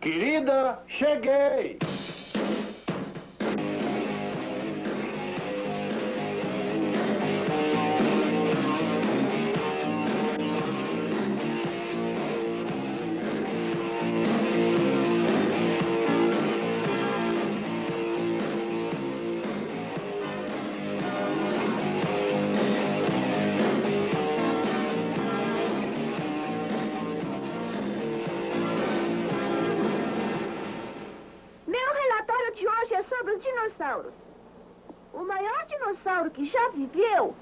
Querida, cheguei! Sobre os dinossauros. O maior dinossauro que já viveu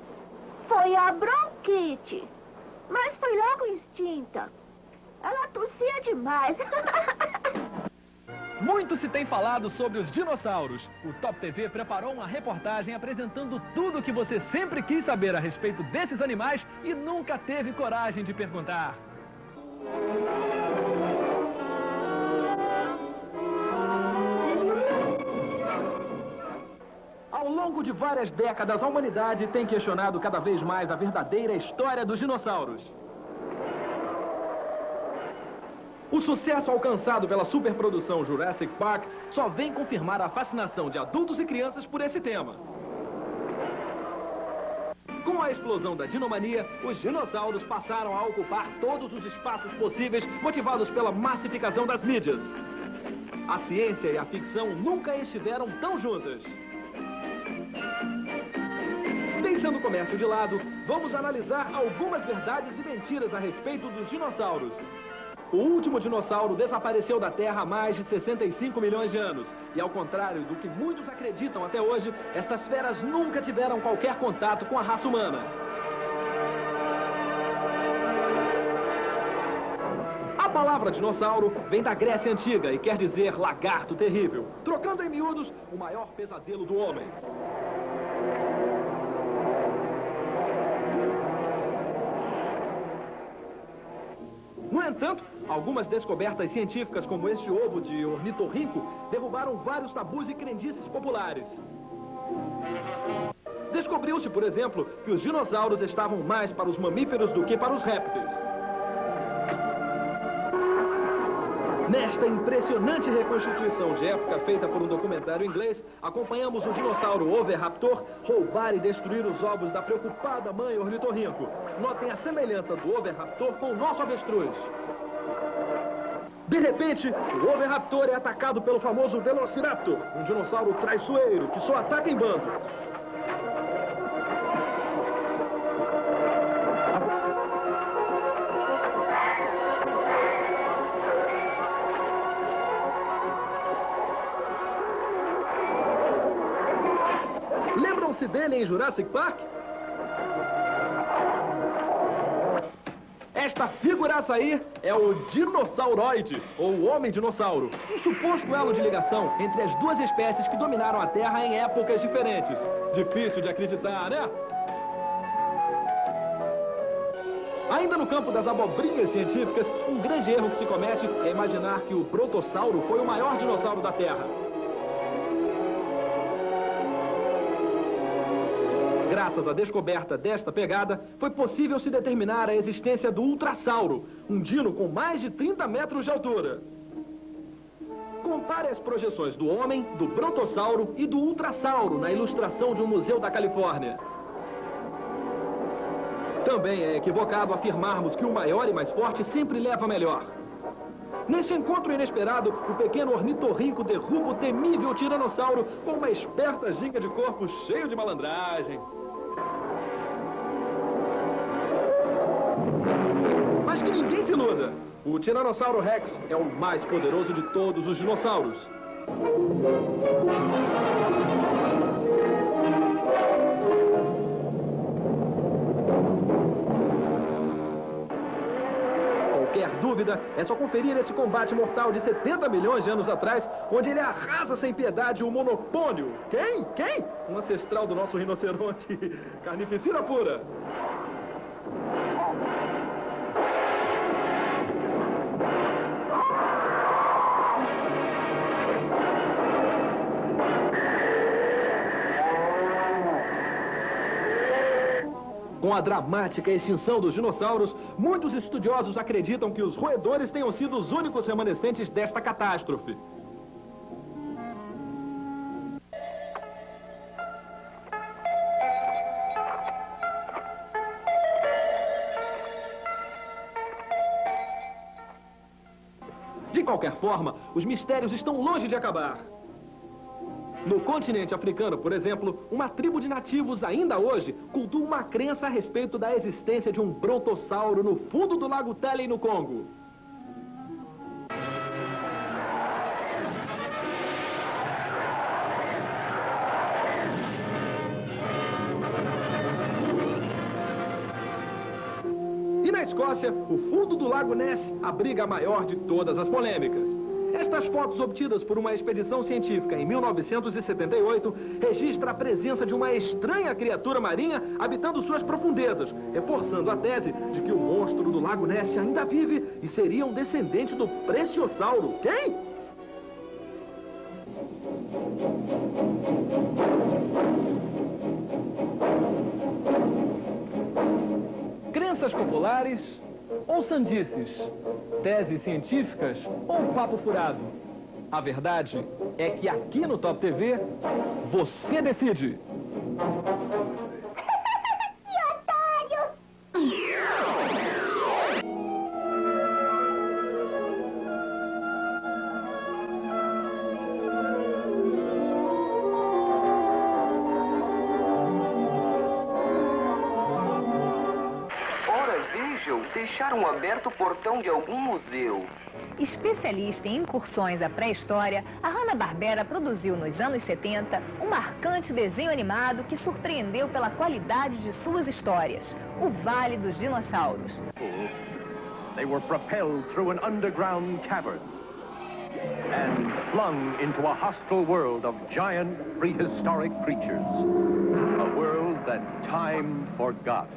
foi a bronquite, mas foi logo extinta. Ela tossia demais. Muito se tem falado sobre os dinossauros. O Top TV preparou uma reportagem apresentando tudo o que você sempre quis saber a respeito desses animais e nunca teve coragem de perguntar. Ao longo de várias décadas, a humanidade tem questionado cada vez mais a verdadeira história dos dinossauros. O sucesso alcançado pela superprodução Jurassic Park só vem confirmar a fascinação de adultos e crianças por esse tema. Com a explosão da dinomania, os dinossauros passaram a ocupar todos os espaços possíveis, motivados pela massificação das mídias. A ciência e a ficção nunca estiveram tão juntas. Deixando o comércio de lado, vamos analisar algumas verdades e mentiras a respeito dos dinossauros. O último dinossauro desapareceu da Terra há mais de 65 milhões de anos. E ao contrário do que muitos acreditam até hoje, estas feras nunca tiveram qualquer contato com a raça humana. A palavra dinossauro vem da Grécia Antiga e quer dizer lagarto terrível, trocando em miúdos o maior pesadelo do homem. No entanto, algumas descobertas científicas, como este ovo de ornitorrinco, derrubaram vários tabus e crendices populares. Descobriu-se, por exemplo, que os dinossauros estavam mais para os mamíferos do que para os répteis. Nesta impressionante reconstituição de época feita por um documentário inglês, acompanhamos o dinossauro Oviraptor roubar e destruir os ovos da preocupada mãe ornitorrinco. Notem a semelhança do Oviraptor com o nosso avestruz. De repente, o Oviraptor é atacado pelo famoso Velociraptor, um dinossauro traiçoeiro que só ataca em bando. Lembram-se dele em Jurassic Park? Esta figuraça aí é o dinossauroide, ou o homem-dinossauro, um suposto elo de ligação entre as duas espécies que dominaram a Terra em épocas diferentes. Difícil de acreditar, né? Ainda no campo das abobrinhas científicas, um grande erro que se comete é imaginar que o Brontossauro foi o maior dinossauro da Terra. Graças à descoberta desta pegada, foi possível se determinar a existência do Ultrassauro, um dino com mais de 30 metros de altura. Compare as projeções do homem, do Brontossauro e do Ultrassauro na ilustração de um museu da Califórnia. Também é equivocado afirmarmos que o maior e mais forte sempre leva melhor. Neste encontro inesperado, o pequeno ornitorrinco derruba o temível tiranossauro com uma esperta ginga de corpo cheio de malandragem. Mas que ninguém se iluda. O Tiranossauro Rex é o mais poderoso de todos os dinossauros. Qualquer dúvida, é só conferir esse combate mortal de 70 milhões de anos atrás, onde ele arrasa sem piedade o monopólio. Quem? Quem? Um ancestral do nosso rinoceronte. Carnificina pura. Com a dramática extinção dos dinossauros, muitos estudiosos acreditam que os roedores tenham sido os únicos remanescentes desta catástrofe. De qualquer forma, os mistérios estão longe de acabar. No continente africano, por exemplo, uma tribo de nativos ainda hoje cultua uma crença a respeito da existência de um brontossauro no fundo do lago Tele no Congo. E na Escócia, o fundo do lago Ness abriga a maior de todas as polêmicas. Estas fotos obtidas por uma expedição científica em 1978 registram a presença de uma estranha criatura marinha habitando suas profundezas, reforçando a tese de que o monstro do Lago Ness ainda vive e seria um descendente do Preciossauro. Quem? Crenças populares ou sandices? Teses científicas ou papo furado? A verdade é que aqui no Top TV, você decide. Que otário! Deixaram aberto o portão de algum museu. Especialista em incursões à pré-história, a Hanna-Barbera produziu nos anos 70 um marcante desenho animado que surpreendeu pela qualidade de suas histórias, O Vale dos Dinossauros. They were propelled through an underground cavern and flung into a hostile world of giant prehistoric creatures. A world that time forgot.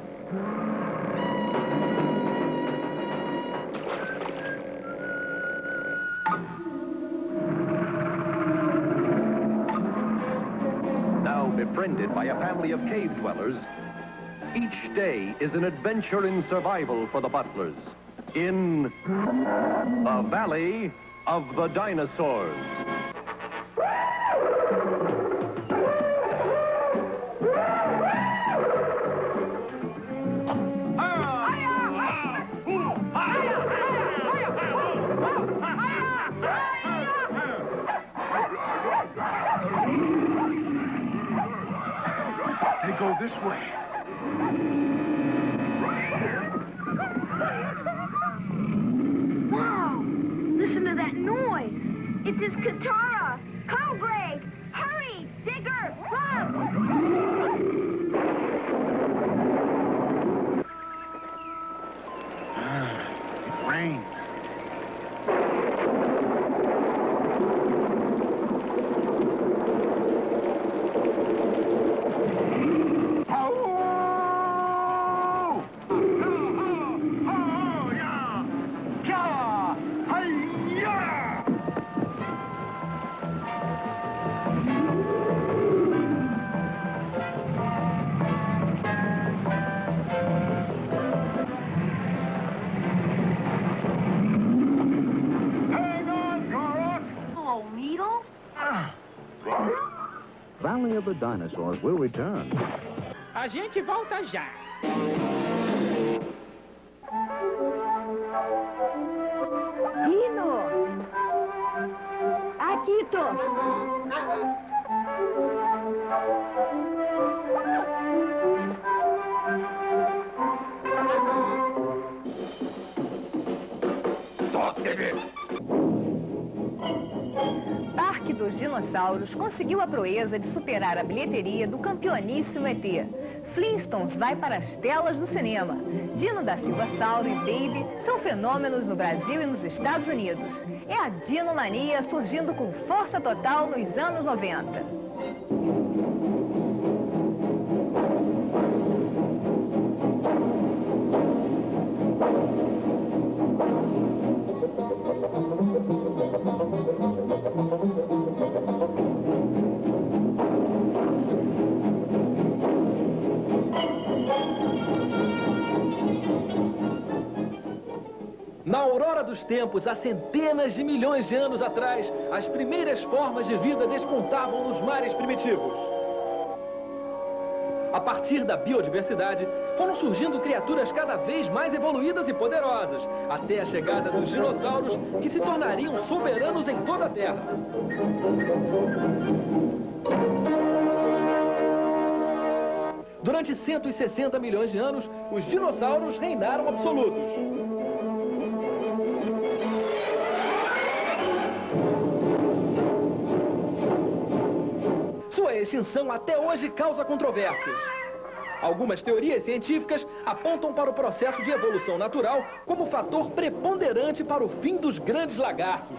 Befriended by a family of cave dwellers, each day is an adventure in survival for the Butlers in the Valley of the Dinosaurs. They go this way. Wow! Listen to that noise. It's his Katara. Come, Greg. Hurry! Digger, run! It rains. Valley of the Dinosaurs will return. A gente volta já. Rino! Aqui, tô. Parque dos Dinossauros conseguiu a proeza de superar a bilheteria do campeoníssimo ET. Flintstones vai para as telas do cinema. Dino da Silva Sauro e Baby são fenômenos no Brasil e nos Estados Unidos. É a Dinomania surgindo com força total nos anos 90. Na aurora dos tempos, há centenas de milhões de anos atrás, as primeiras formas de vida despontavam nos mares primitivos. A partir da biodiversidade, foram surgindo criaturas cada vez mais evoluídas e poderosas, até a chegada dos dinossauros, que se tornariam soberanos em toda a Terra. Durante 160 milhões de anos, os dinossauros reinaram absolutos. Sua extinção até hoje causa controvérsias. Algumas teorias científicas apontam para o processo de evolução natural como fator preponderante para o fim dos grandes lagartos.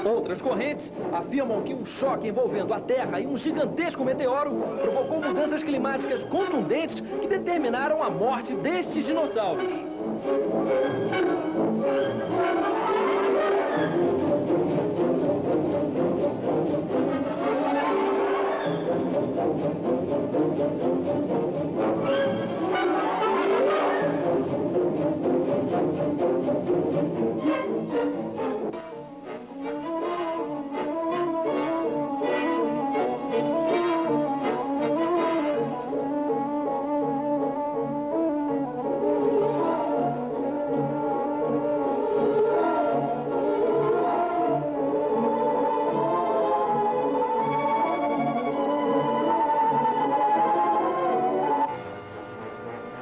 Outras correntes afirmam que um choque envolvendo a Terra e um gigantesco meteoro provocou mudanças climáticas contundentes que determinaram a morte destes dinossauros.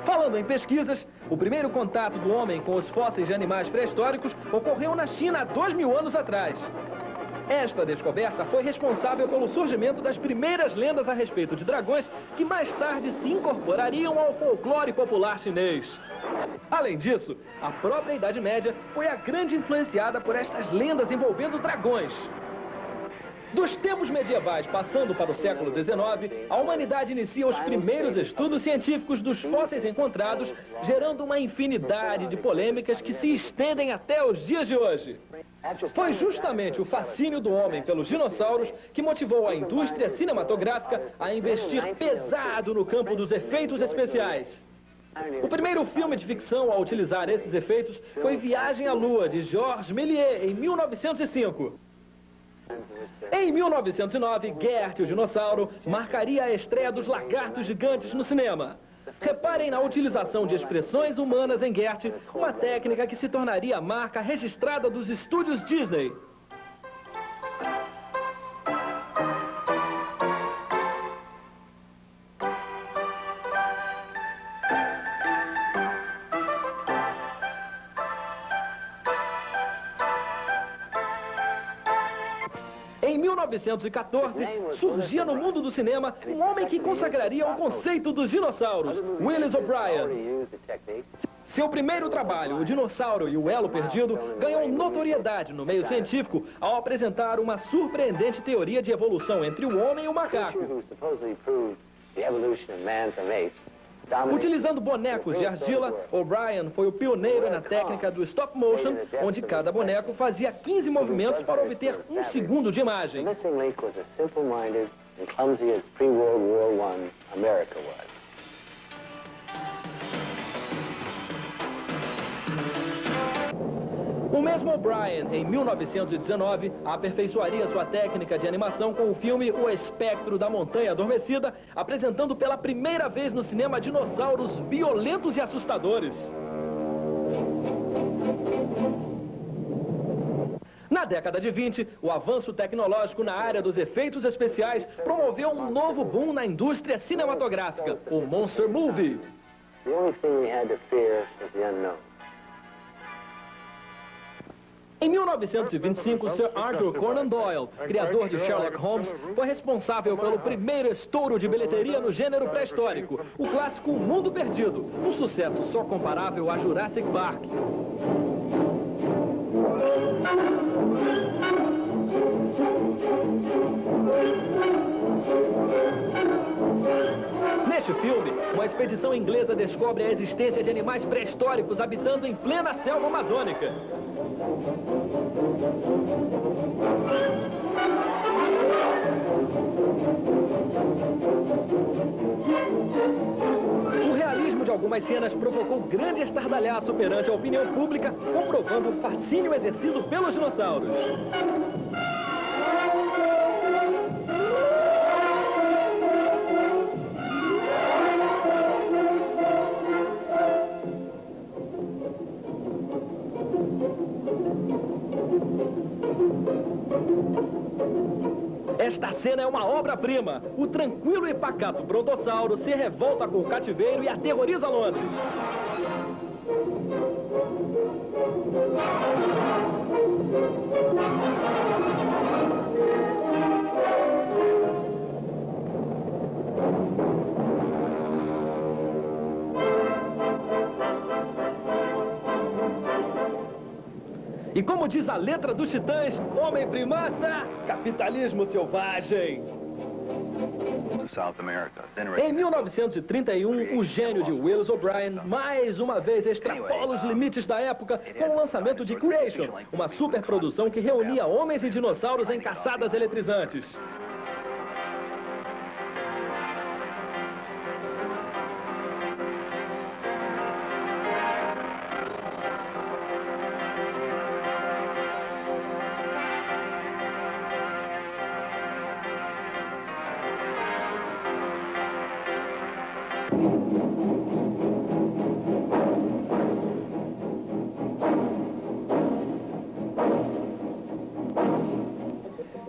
Falando em pesquisas, o primeiro contato do homem com os fósseis de animais pré-históricos ocorreu na China há 2000 anos atrás. Esta descoberta foi responsável pelo surgimento das primeiras lendas a respeito de dragões que mais tarde se incorporariam ao folclore popular chinês. Além disso, a própria Idade Média foi a grande influenciada por estas lendas envolvendo dragões. Dos tempos medievais passando para o século XIX, a humanidade inicia os primeiros estudos científicos dos fósseis encontrados, gerando uma infinidade de polêmicas que se estendem até os dias de hoje. Foi justamente o fascínio do homem pelos dinossauros que motivou a indústria cinematográfica a investir pesado no campo dos efeitos especiais. O primeiro filme de ficção a utilizar esses efeitos foi Viagem à Lua, de Georges Méliès, em 1905. Em 1909, Gert, o dinossauro, marcaria a estreia dos lagartos gigantes no cinema. Reparem na utilização de expressões humanas em Gert, uma técnica que se tornaria a marca registrada dos estúdios Disney. Em 1914, surgia no mundo do cinema um homem que consagraria o conceito dos dinossauros, Willis O'Brien. Seu primeiro trabalho, O Dinossauro e o Elo Perdido, ganhou notoriedade no meio científico ao apresentar uma surpreendente teoria de evolução entre o homem e o macaco. Utilizando bonecos de argila, O'Brien foi o pioneiro na técnica do stop motion, onde cada boneco fazia 15 movimentos para obter 1 segundo de imagem. O mesmo O'Brien, em 1919, aperfeiçoaria sua técnica de animação com o filme O Espectro da Montanha Adormecida, apresentando pela primeira vez no cinema dinossauros violentos e assustadores. Na década de 20, o avanço tecnológico na área dos efeitos especiais promoveu um novo boom na indústria cinematográfica, o Monster Movie. Em 1925, Sir Arthur Conan Doyle, criador de Sherlock Holmes, foi responsável pelo primeiro estouro de bilheteria no gênero pré-histórico, o clássico O Mundo Perdido, um sucesso só comparável a Jurassic Park. Neste filme, uma expedição inglesa descobre a existência de animais pré-históricos habitando em plena selva amazônica. O algumas cenas provocou grande estardalhaço perante a opinião pública, comprovando o fascínio exercido pelos dinossauros. Esta cena é uma obra-prima. O tranquilo e pacato brontossauro se revolta com o cativeiro e aterroriza Londres. E como diz a letra dos Titãs, homem primata, capitalismo selvagem. Em 1931, o gênio de Willis O'Brien mais uma vez extrapola os limites da época com o lançamento de Creation, uma superprodução que reunia homens e dinossauros em caçadas eletrizantes.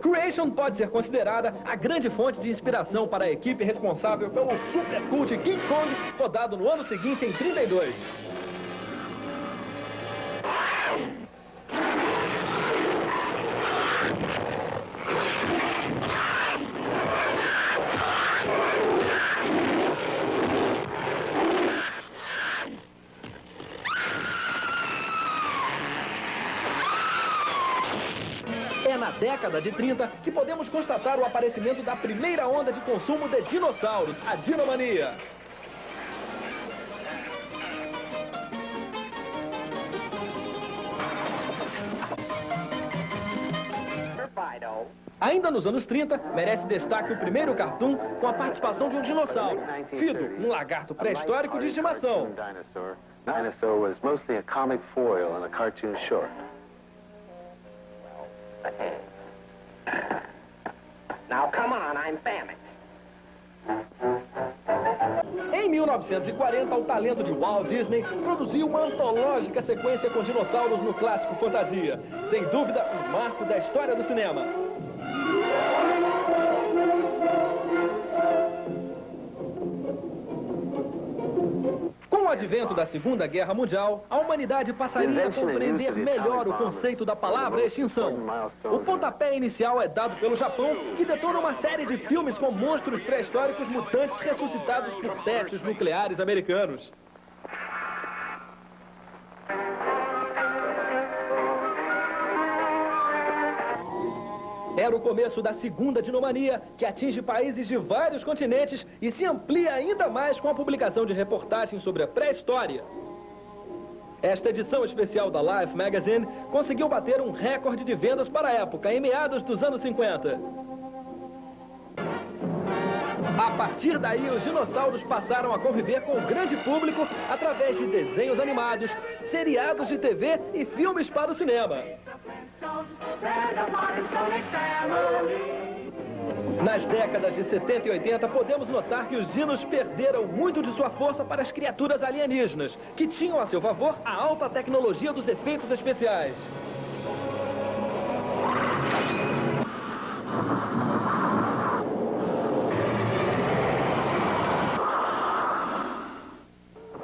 Creation pode ser considerada a grande fonte de inspiração para a equipe responsável pelo super cult King Kong, rodado no ano seguinte em 32. É na década de 30 que podemos constatar o aparecimento da primeira onda de consumo de dinossauros, a dinomania. Ainda nos anos 30, merece destaque o primeiro cartoon com a participação de um dinossauro, Fido, um lagarto pré-histórico de estimação. Dinosaur was mostly a comic foil in a cartoon short. Now come on, I'm famished. Em 1940, o talento de Walt Disney produziu uma antológica sequência com dinossauros no clássico Fantasia. Sem dúvida, um marco da história do cinema. Com o advento da Segunda Guerra Mundial, a humanidade passaria a compreender melhor o conceito da palavra extinção. O pontapé inicial é dado pelo Japão, que detona uma série de filmes com monstros pré-históricos mutantes ressuscitados por testes nucleares americanos. Era o começo da segunda dinomania, que atinge países de vários continentes e se amplia ainda mais com a publicação de reportagens sobre a pré-história. Esta edição especial da Life Magazine conseguiu bater um recorde de vendas para a época, em meados dos anos 50. A partir daí, os dinossauros passaram a conviver com o grande público através de desenhos animados, seriados de TV e filmes para o cinema. Nas décadas de 70 e 80, podemos notar que os dinos perderam muito de sua força para as criaturas alienígenas, que tinham a seu favor a alta tecnologia dos efeitos especiais.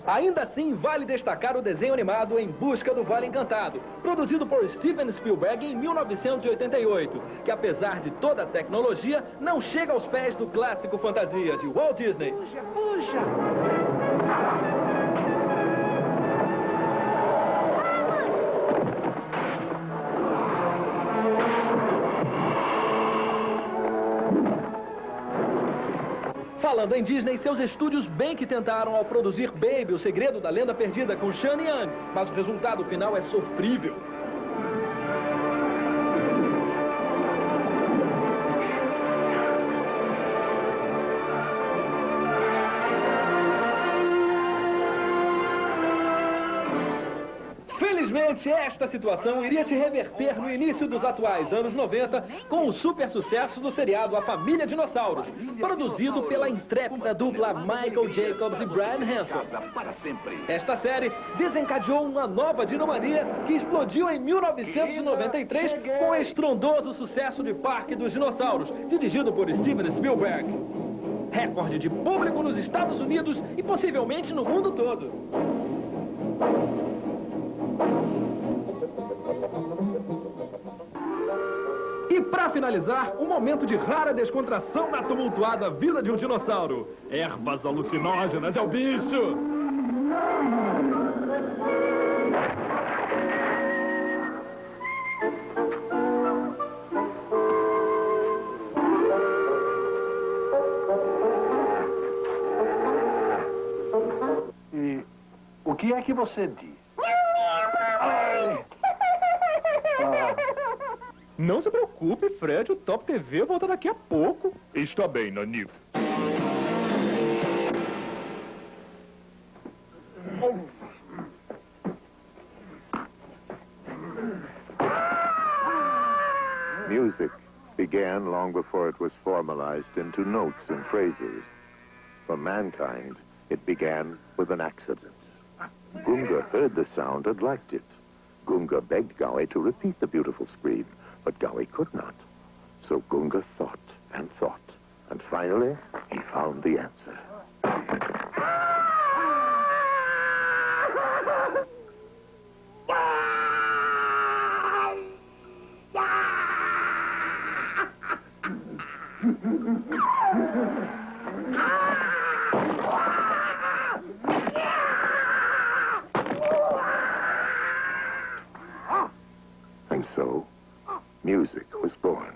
Ainda assim, vale destacar o desenho animado Em Busca do Vale Encantado, produzido por Steven Spielberg em 1988, que apesar de toda a tecnologia, não chega aos pés do clássico Fantasia de Walt Disney. Falando em Disney, seus estúdios bem que tentaram ao produzir Baby, o segredo da lenda perdida com Sean Young, mas o resultado final é sofrível. Infelizmente, esta situação iria se reverter no início dos atuais anos 90 com o super sucesso do seriado A Família Dinossauros, produzido pela intrépida dupla Michael Jacobs e Brian Henson. Esta série desencadeou uma nova dinomania que explodiu em 1993 com o estrondoso sucesso de Parque dos Dinossauros, dirigido por Steven Spielberg. Recorde de público nos Estados Unidos e possivelmente no mundo todo. E para finalizar, um momento de rara descontração na tumultuada vida de um dinossauro. Ervas alucinógenas é o bicho! E o que é que você diz? Não se preocupe, Fred, o Top TV volta daqui a pouco. Está bem, Nanico. Music began long before it was formalized into notes and phrases. For mankind, it began with an accident. Gunga heard the sound and liked it. Gunga begged Gaui to repeat the beautiful scream, but Gaui could not. So Gunga thought, and finally, he found the answer. And so, music was born.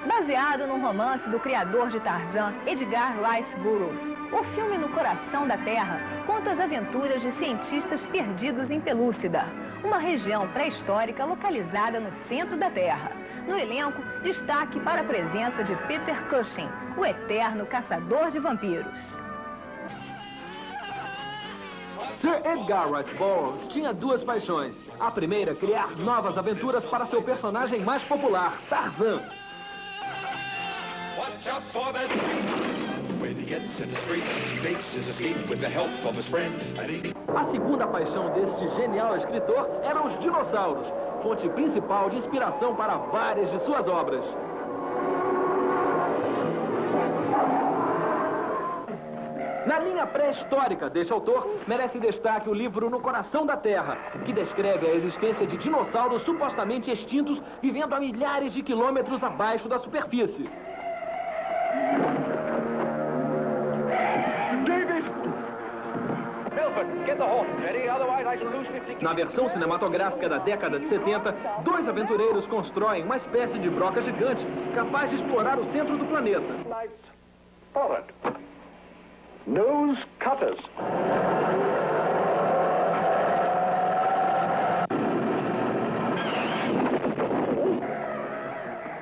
Baseado num romance do criador de Tarzan, Edgar Rice Burroughs, o filme No Coração da Terra conta as aventuras de cientistas perdidos em Pelúcida, uma região pré-histórica localizada no centro da Terra. No elenco, destaque para a presença de Peter Cushing, o eterno caçador de vampiros. Sir Edgar Rice Burroughs tinha duas paixões. A primeira, criar novas aventuras para seu personagem mais popular, Tarzan. Watch out for that when he gets in the street, he makes his escape with the help of his friend. A segunda paixão deste genial escritor eram os dinossauros, fonte principal de inspiração para várias de suas obras. Na linha pré-histórica deste autor, merece destaque o livro No Coração da Terra, que descreve a existência de dinossauros supostamente extintos vivendo a milhares de quilômetros abaixo da superfície. Na versão cinematográfica da década de 70, dois aventureiros constroem uma espécie de broca gigante capaz de explorar o centro do planeta. Nose cutters.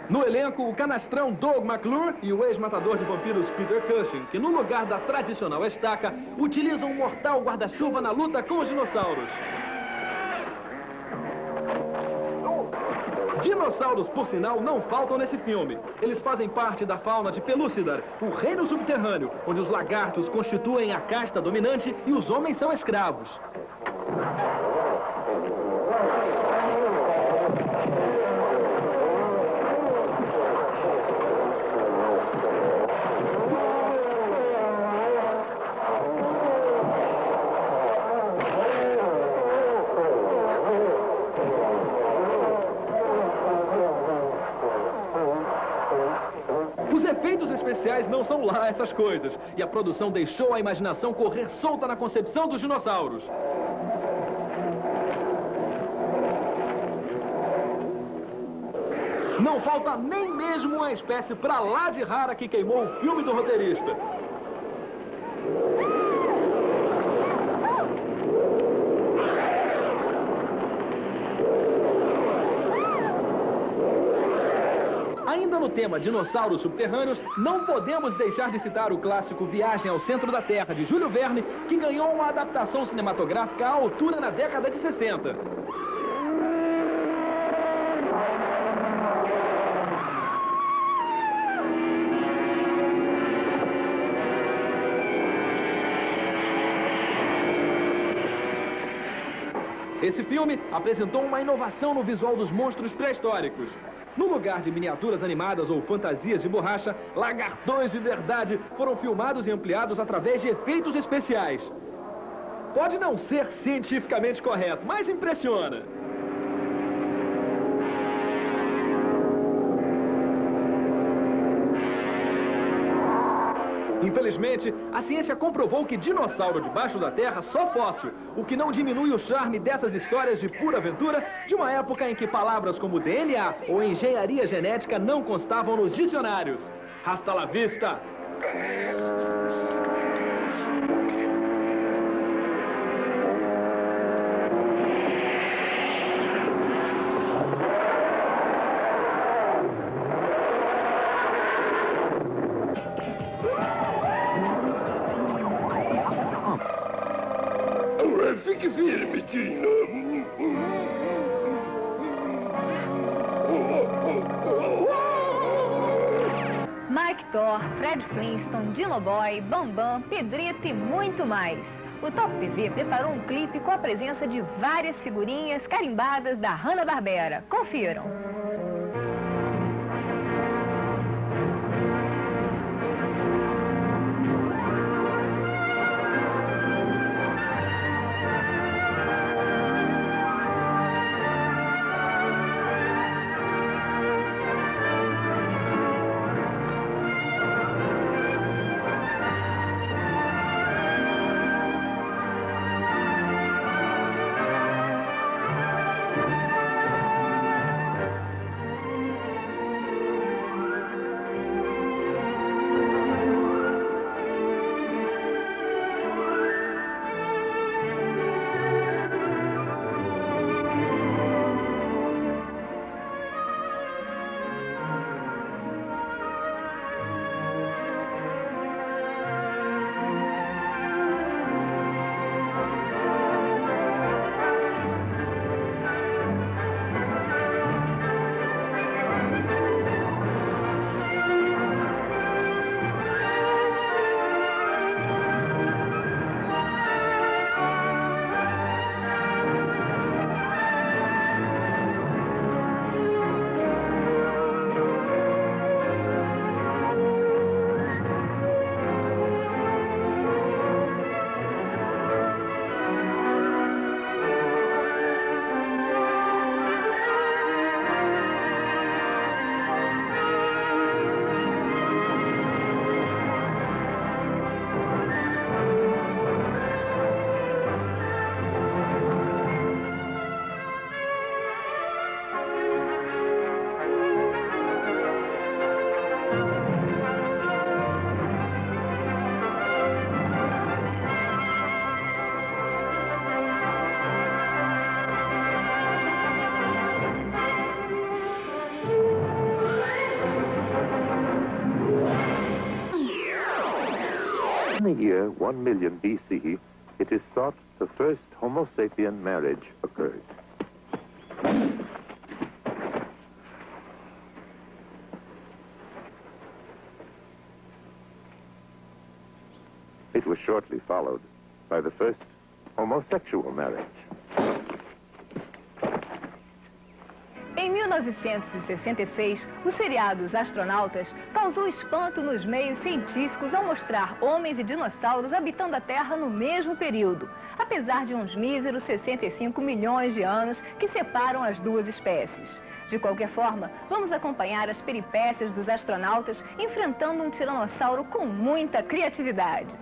No elenco, o canastrão Doug McClure e o ex-matador de vampiros Peter Cushing, que no lugar da tradicional estaca, utilizam um mortal guarda-chuva na luta com os dinossauros. Dinossauros, por sinal, não faltam nesse filme. Eles fazem parte da fauna de Pelúcida, o reino subterrâneo, onde os lagartos constituem a casta dominante e os homens são escravos. Efeitos especiais não são lá essas coisas, e a produção deixou a imaginação correr solta na concepção dos dinossauros. Não falta nem mesmo uma espécie pra lá de rara que queimou o filme do roteirista. no tema dinossauros subterrâneos, não podemos deixar de citar o clássico Viagem ao Centro da Terra, de Júlio Verne, que ganhou uma adaptação cinematográfica à altura na década de 60. Esse filme apresentou uma inovação no visual dos monstros pré-históricos. No lugar de miniaturas animadas ou fantasias de borracha, lagartões de verdade foram filmados e ampliados através de efeitos especiais. Pode não ser cientificamente correto, mas impressiona. Infelizmente, a ciência comprovou que dinossauro debaixo da terra só fóssil, o que não diminui o charme dessas histórias de pura aventura de uma época em que palavras como DNA ou engenharia genética não constavam nos dicionários. Hasta la vista! Fique firme, Dino. Mike Thor, Fred Flintstone, Dino Boy, Bambam, Pedrito e muito mais. O Top TV preparou um clipe com a presença de várias figurinhas carimbadas da Hanna-Barbera. Confiram. In the year 1 million BC, it is thought the first Homo sapien marriage occurred. It was shortly followed by the first homosexual marriage. Em 1966, o seriado Os Astronautas causou espanto nos meios científicos ao mostrar homens e dinossauros habitando a Terra no mesmo período, apesar de uns míseros 65 milhões de anos que separam as duas espécies. De qualquer forma, vamos acompanhar as peripécias dos astronautas enfrentando um tiranossauro com muita criatividade.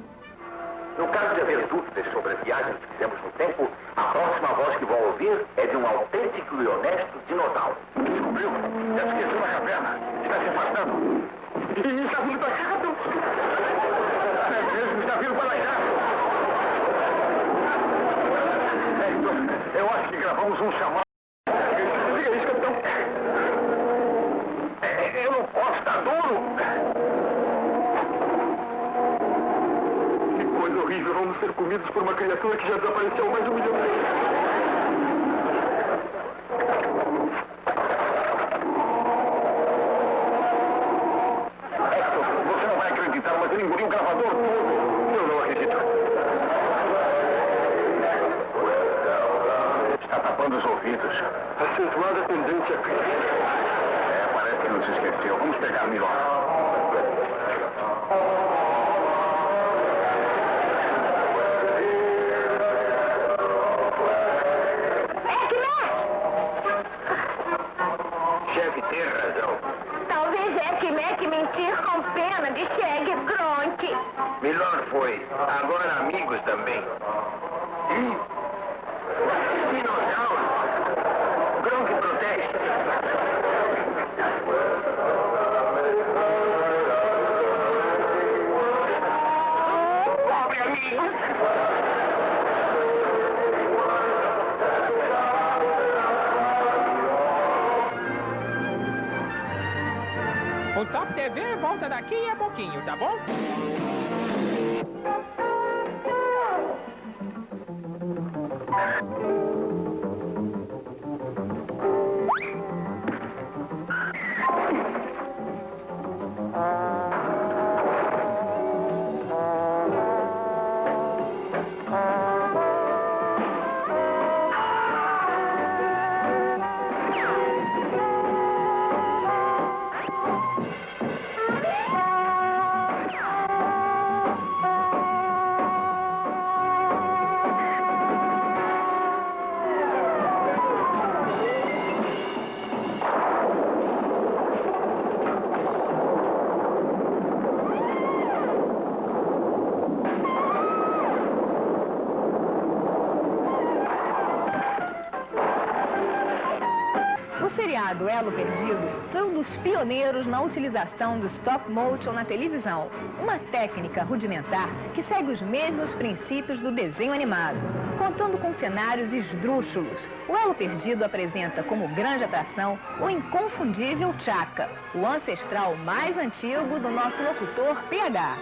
No caso de haver dúvidas sobre a viagem que fizemos no tempo, a próxima voz que vão ouvir é de um autêntico e honesto dinossauro. Descobriu? Já esqueceu a caverna. Está se afastando. E está vindo para cá. É mesmo, está vindo para cá. Eu acho que gravamos um chamado. Diga isso, capitão. Eu não posso. comidos por uma criatura que já desapareceu há mais de 1 milhão de anos. Hector, você não vai acreditar, mas ele engoliu o gravador todo. Eu não acredito. Está tapando os ouvidos. Acentuada tendência crítica. Parece que não se esqueceu. Vamos pegar melhor. Chefe tem razão. Talvez Mac mentir com pena de Shag Gronk. Melhor foi. Agora amigos também. Dinossauro. Gronk protege. Pobre amigo. O Top TV volta daqui a pouquinho, tá bom? O seriado Elo Perdido foi um dos pioneiros na utilização do stop motion na televisão, uma técnica rudimentar que segue os mesmos princípios do desenho animado. Contando com cenários esdrúxulos, o Elo Perdido apresenta como grande atração o inconfundível Chaka, o ancestral mais antigo do nosso locutor PH.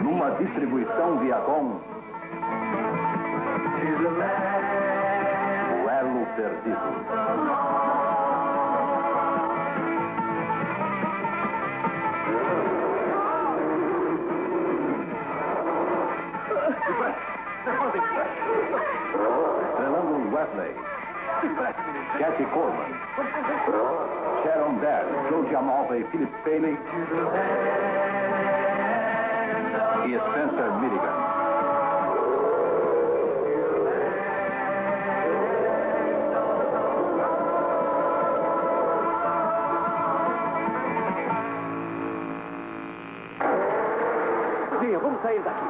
Numa distribuição Viacom, o Elo Perdido. Estrelando Wesley, Kathy Coleman, Sharon Baird, Joe Giammalva e Philip Paley e Spencer Milligan. Venha, vamos sair daqui.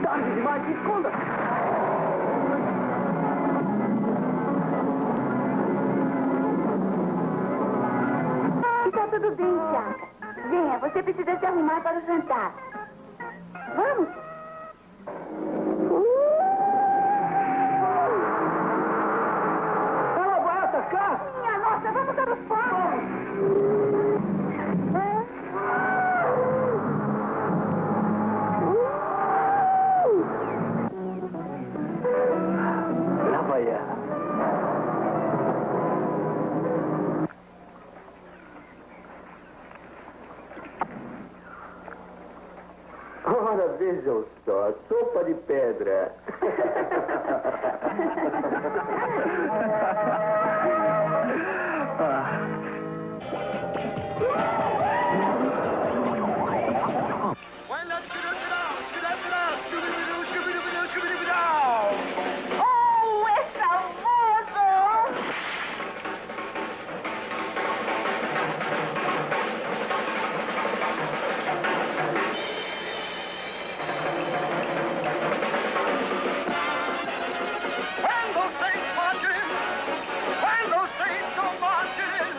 Tarde demais, se esconda! Está tudo bem, Chaka. Venha, você precisa se arrumar para o jantar. Vamos? Ela vai atacar! Minha nossa, vamos dar os fogos! Lá vai ela. Ora, vejam só, sopa de pedra. Oh, é famoso! When those saints marching, when those saints go marching,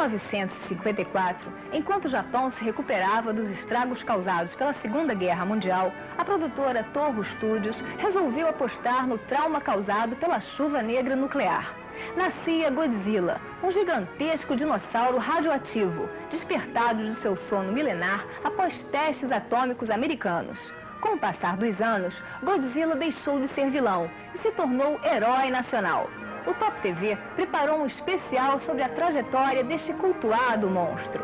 1954, enquanto o Japão se recuperava dos estragos causados pela Segunda Guerra Mundial, a produtora Toho Studios resolveu apostar no trauma causado pela chuva negra nuclear. Nascia Godzilla, um gigantesco dinossauro radioativo, despertado de seu sono milenar após testes atômicos americanos. Com o passar dos anos, Godzilla deixou de ser vilão e se tornou herói nacional. O Top TV preparou um especial sobre a trajetória deste cultuado monstro.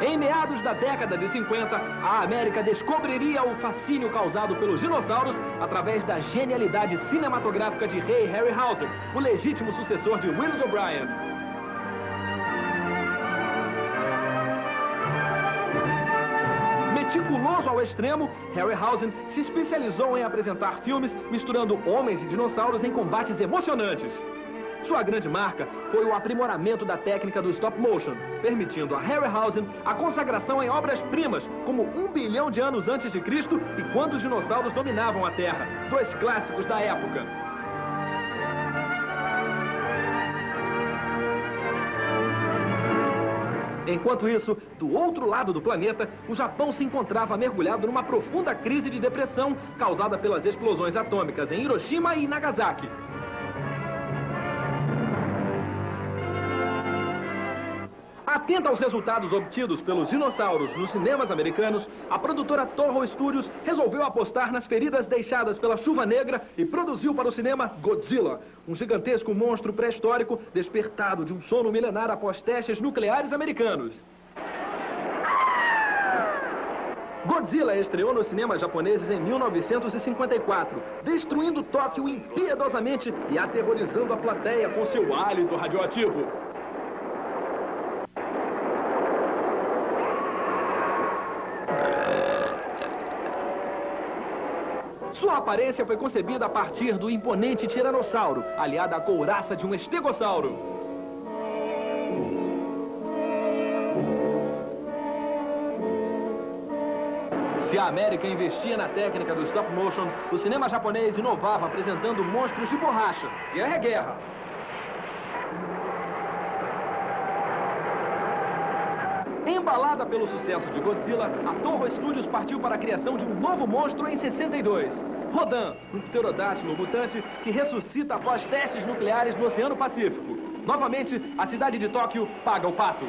Em meados da década de 50, a América descobriria o fascínio causado pelos dinossauros através da genialidade cinematográfica de Ray Harryhausen, o legítimo sucessor de Willis O'Brien. Meticuloso ao extremo, Harryhausen se especializou em apresentar filmes misturando homens e dinossauros em combates emocionantes. Sua grande marca foi o aprimoramento da técnica do stop motion, permitindo a Harryhausen a consagração em obras-primas, como 1 bilhão de anos antes de Cristo e Quando os Dinossauros Dominavam a Terra, 2 clássicos da época. Enquanto isso, do outro lado do planeta, o Japão se encontrava mergulhado numa profunda crise de depressão causada pelas explosões atômicas em Hiroshima e Nagasaki. Atenta aos resultados obtidos pelos dinossauros nos cinemas americanos, a produtora Toho Studios resolveu apostar nas feridas deixadas pela chuva negra e produziu para o cinema Godzilla, um gigantesco monstro pré-histórico despertado de um sono milenar após testes nucleares americanos. Godzilla estreou nos cinemas japoneses em 1954, destruindo Tóquio impiedosamente e aterrorizando a plateia com seu hálito radioativo. Sua aparência foi concebida a partir do imponente tiranossauro, aliada à couraça de um estegossauro. Se a América investia na técnica do stop motion, o cinema japonês inovava apresentando monstros de borracha. Guerra é guerra. Embalada pelo sucesso de Godzilla, a Toho Studios partiu para a criação de um novo monstro em 62. Rodan, um pterodátilo mutante que ressuscita após testes nucleares no Oceano Pacífico. Novamente, a cidade de Tóquio paga o pato.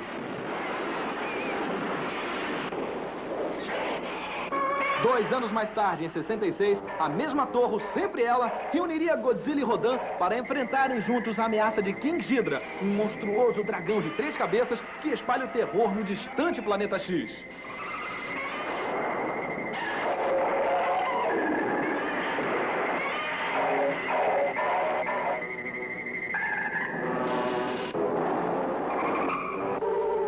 Dois anos mais tarde, em 66, a mesma Toho, sempre ela, reuniria Godzilla e Rodan para enfrentarem juntos a ameaça de King Ghidra, um monstruoso dragão de 3 cabeças que espalha o terror no distante planeta X.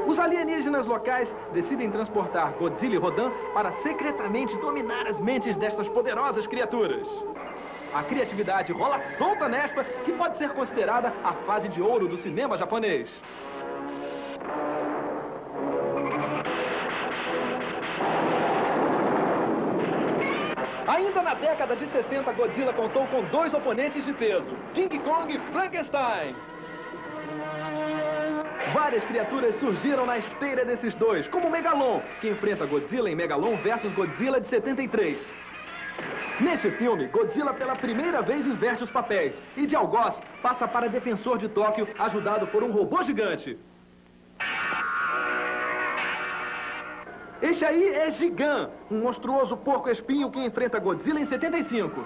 Os alienígenas locais decidem transportar Godzilla e Rodan para secretamente dominar as mentes destas poderosas criaturas. A criatividade rola solta nesta, que pode ser considerada a fase de ouro do cinema japonês. Ainda na década de 60, Godzilla contou com 2 oponentes de peso, King Kong e Frankenstein. Várias criaturas surgiram na esteira desses dois, como Megalon, que enfrenta Godzilla em Megalon vs Godzilla de 73. Neste filme, Godzilla pela primeira vez inverte os papéis e de algoz passa para defensor de Tóquio, ajudado por um robô gigante. Este aí é Gigan, um monstruoso porco-espinho que enfrenta Godzilla em 75.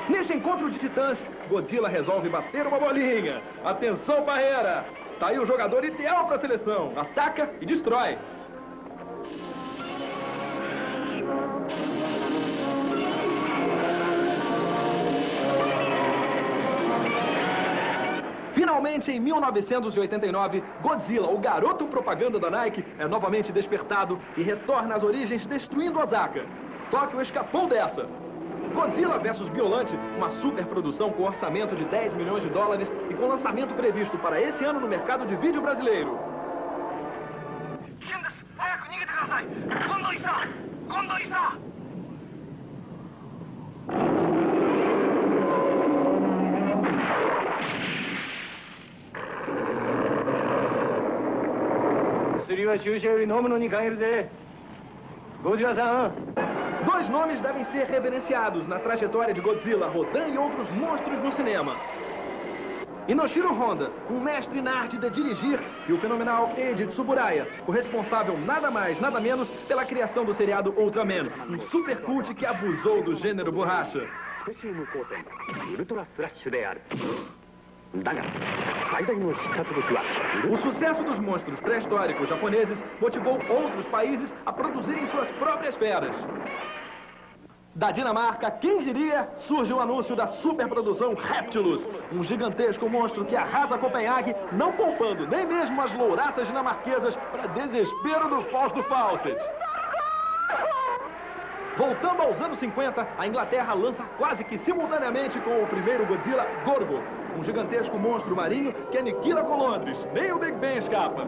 Neste encontro de titãs, Godzilla resolve bater uma bolinha. Atenção, Parreira! Tá aí o jogador ideal para a seleção. Ataca e destrói. Finalmente, em 1989, Godzilla, o garoto propaganda da Nike, é novamente despertado e retorna às origens destruindo Osaka. Tóquio escapou dessa. Godzilla vs Biollante, uma superprodução com orçamento de 10 milhões de dólares e com lançamento previsto para esse ano no mercado de vídeo brasileiro. In the さい。今度いた。今度いた。薬は注射より飲むのに限るぜ。ゴジラさん。Dois nomes devem ser reverenciados na trajetória de Godzilla, Rodan e outros monstros no cinema. Inoshiro Honda, um mestre na arte de dirigir, e o fenomenal Eiji Tsuburaya, o responsável nada mais, nada menos pela criação do seriado Ultraman, um super cult que abusou do gênero borracha. O sucesso dos monstros pré-históricos japoneses motivou outros países a produzirem suas próprias feras. Da Dinamarca, quem diria, surge o anúncio da superprodução Reptilus, um gigantesco monstro que arrasa Copenhague, não poupando nem mesmo as louraças dinamarquesas para desespero do Fausto Fawcett. Voltando aos anos 50, a Inglaterra lança quase que simultaneamente com o primeiro Godzilla, Gorgo, um gigantesco monstro marinho que aniquila com Londres. Nem o Big Ben escapa.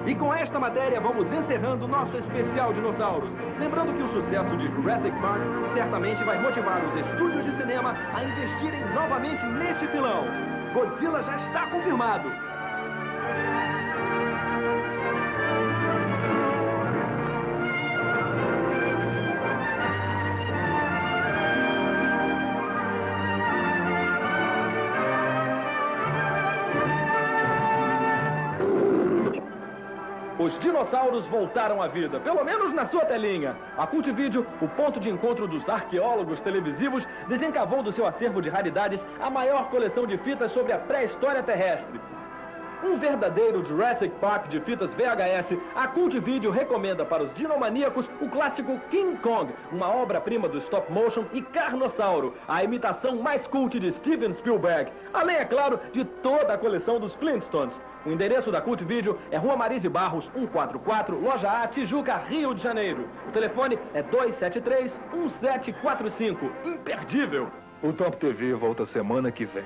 E com esta matéria vamos encerrando nosso especial Dinossauros. Lembrando que o sucesso de Jurassic Park certamente vai motivar os estúdios de cinema a investirem novamente neste filão. Godzilla já está confirmado. Os dinossauros voltaram à vida, pelo menos na sua telinha. A Cult Video, o ponto de encontro dos arqueólogos televisivos, desencavou do seu acervo de raridades a maior coleção de fitas sobre a pré-história terrestre. Um verdadeiro Jurassic Park de fitas VHS, a Cult Video recomenda para os dinomaníacos o clássico King Kong, uma obra-prima do stop motion, e Carnossauro, a imitação mais cult de Steven Spielberg, além, é claro, de toda a coleção dos Flintstones. O endereço da Cult Video é Rua Marise Barros, 144, Loja A, Tijuca, Rio de Janeiro. O telefone é 273-1745. Imperdível! O Top TV volta semana que vem.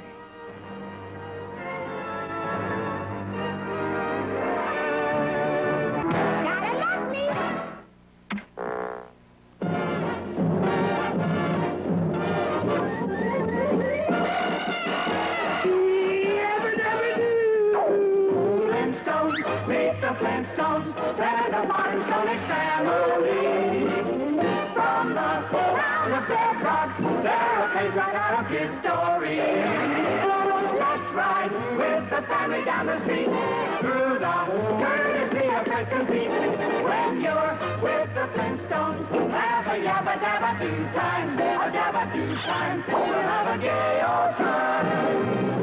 Flintstones, they're the modern Sonic family. From the town of Bedrock, they're a page right out of his story. Let's ride with the family down the street, through the courtesy of Fred Compete. When you're with the Flintstones, have a yabba-dabba-doo time, a dabba-doo time, we'll have a gay old time.